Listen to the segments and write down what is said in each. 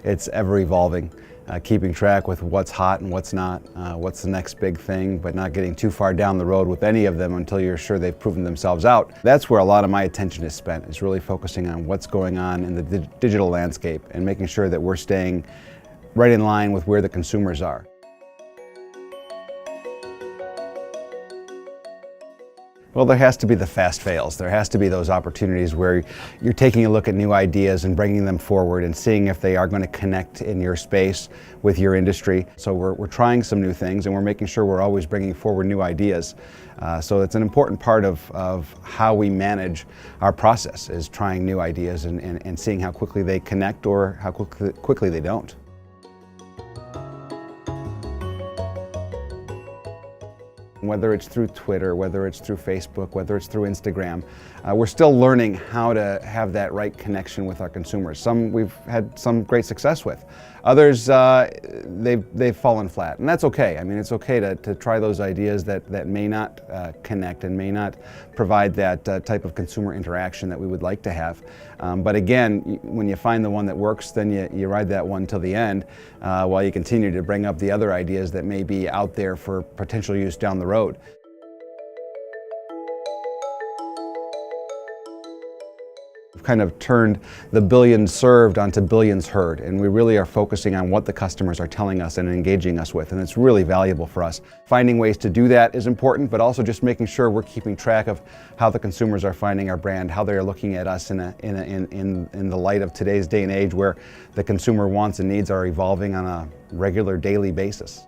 it's ever evolving. Keeping track with what's hot and what's not, what's the next big thing, but not getting too far down the road with any of them until you're sure they've proven themselves out. That's where a lot of my attention is spent, is really focusing on what's going on in the digital landscape and making sure that we're staying right in line with where the consumers are. Well, there has to be the fast fails. There has to be those opportunities where you're taking a look at new ideas and bringing them forward and seeing if they are going to connect in your space with your industry. So we're trying some new things, and we're making sure we're always bringing forward new ideas. So it's an important part of how we manage our process, is trying new ideas and seeing how quickly they connect or how quickly they don't. Whether it's through Twitter, whether it's through Facebook, whether it's through Instagram, we're still learning how to have that right connection with our consumers. Some we've had some great success with. Others, they've fallen flat, and that's okay. I mean, it's okay to try those ideas that may not connect and may not provide that type of consumer interaction that we would like to have. But again, when you find the one that works, then you ride that one till the end, while you continue to bring up the other ideas that may be out there for potential use down the road. We've kind of turned the billions served onto billions heard, and we really are focusing on what the customers are telling us and engaging us with, and it's really valuable for us. Finding ways to do that is important, but also just making sure we're keeping track of how the consumers are finding our brand, how they're looking at us in the light of today's day and age, where the consumer wants and needs are evolving on a regular daily basis.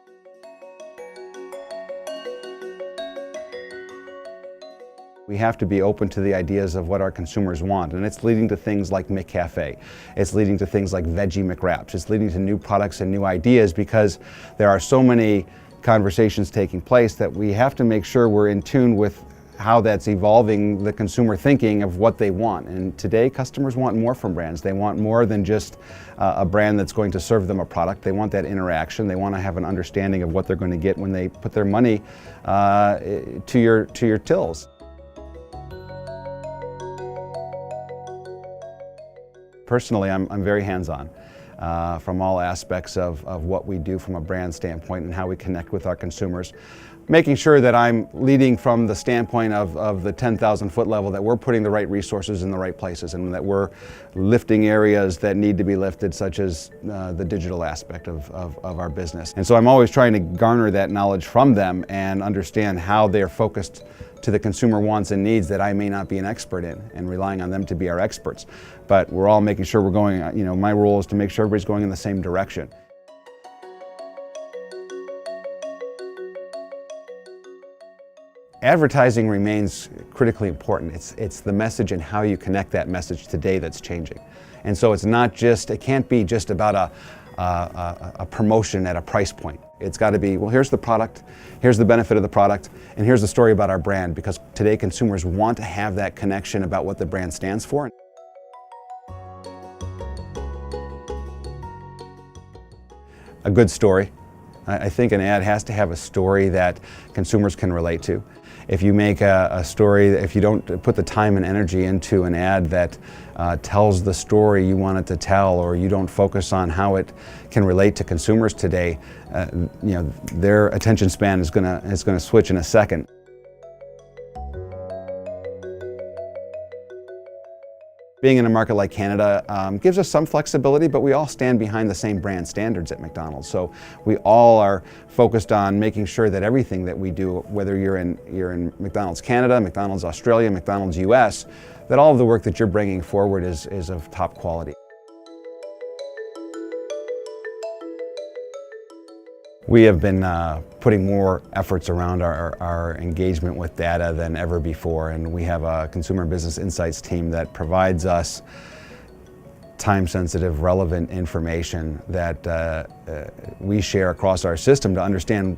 We have to be open to the ideas of what our consumers want, and it's leading to things like McCafe. It's leading to things like Veggie McWraps. It's leading to new products and new ideas, because there are so many conversations taking place that we have to make sure we're in tune with how that's evolving the consumer thinking of what they want. And today, customers want more from brands. They want more than just a brand that's going to serve them a product. They want that interaction. They want to have an understanding of what they're going to get when they put their money to your tills. Personally, I'm very hands-on from all aspects of what we do from a brand standpoint and how we connect with our consumers. Making sure that I'm leading from the standpoint of the 10,000-foot level, that we're putting the right resources in the right places, and that we're lifting areas that need to be lifted, such as the digital aspect of our business. And so I'm always trying to garner that knowledge from them and understand how they're focused to the consumer wants and needs that I may not be an expert in, and relying on them to be our experts. But we're all making sure we're going, my role is to make sure everybody's going in the same direction. Advertising remains critically important. It's the message and how you connect that message today that's changing. And so it's not just, it can't be just about a promotion at a price point. It's got to be, well, here's the product, here's the benefit of the product, and here's the story about our brand, because today consumers want to have that connection about what the brand stands for. A good story. I think an ad has to have a story that consumers can relate to. If you make a story, if you don't put the time and energy into an ad that tells the story you want it to tell, or you don't focus on how it can relate to consumers today, their attention span is going to switch in a second. Being in a market like Canada gives us some flexibility, but we all stand behind the same brand standards at McDonald's. So we all are focused on making sure that everything that we do, whether you're in McDonald's Canada, McDonald's Australia, McDonald's US, that all of the work that you're bringing forward is of top quality. We have been putting more efforts around our engagement with data than ever before, and we have a consumer business insights team that provides us time-sensitive, relevant information that we share across our system to understand,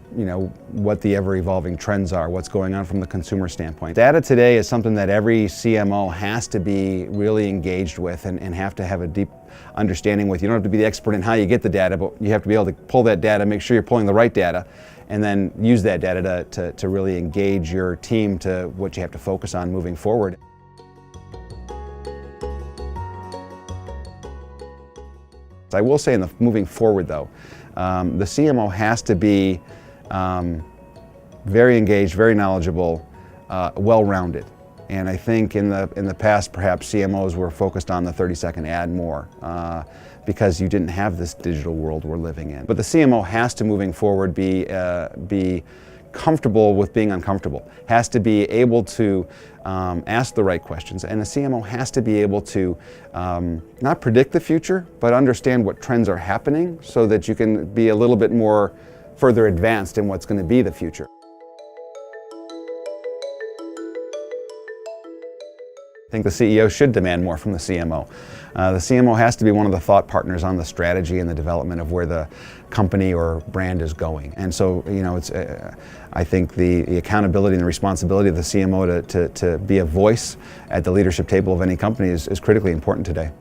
what the ever-evolving trends are, what's going on from the consumer standpoint. Data today is something that every CMO has to be really engaged with and have to have a deep understanding with. You don't have to be the expert in how you get the data, but you have to be able to pull that data, make sure you're pulling the right data, and then use that data to really engage your team to what you have to focus on moving forward. I will say moving forward though, the CMO has to be very engaged, very knowledgeable, well-rounded. And I think in the past, perhaps CMOs were focused on the 30-second ad more because you didn't have this digital world we're living in. But the CMO has to, moving forward, be comfortable with being uncomfortable, has to be able to ask the right questions, and a CMO has to be able to not predict the future, but understand what trends are happening so that you can be a little bit more further advanced in what's going to be the future. I think the CEO should demand more from the CMO. The CMO has to be one of the thought partners on the strategy and the development of where the company or brand is going. And so, I think the accountability and the responsibility of the CMO to be a voice at the leadership table of any company is critically important today.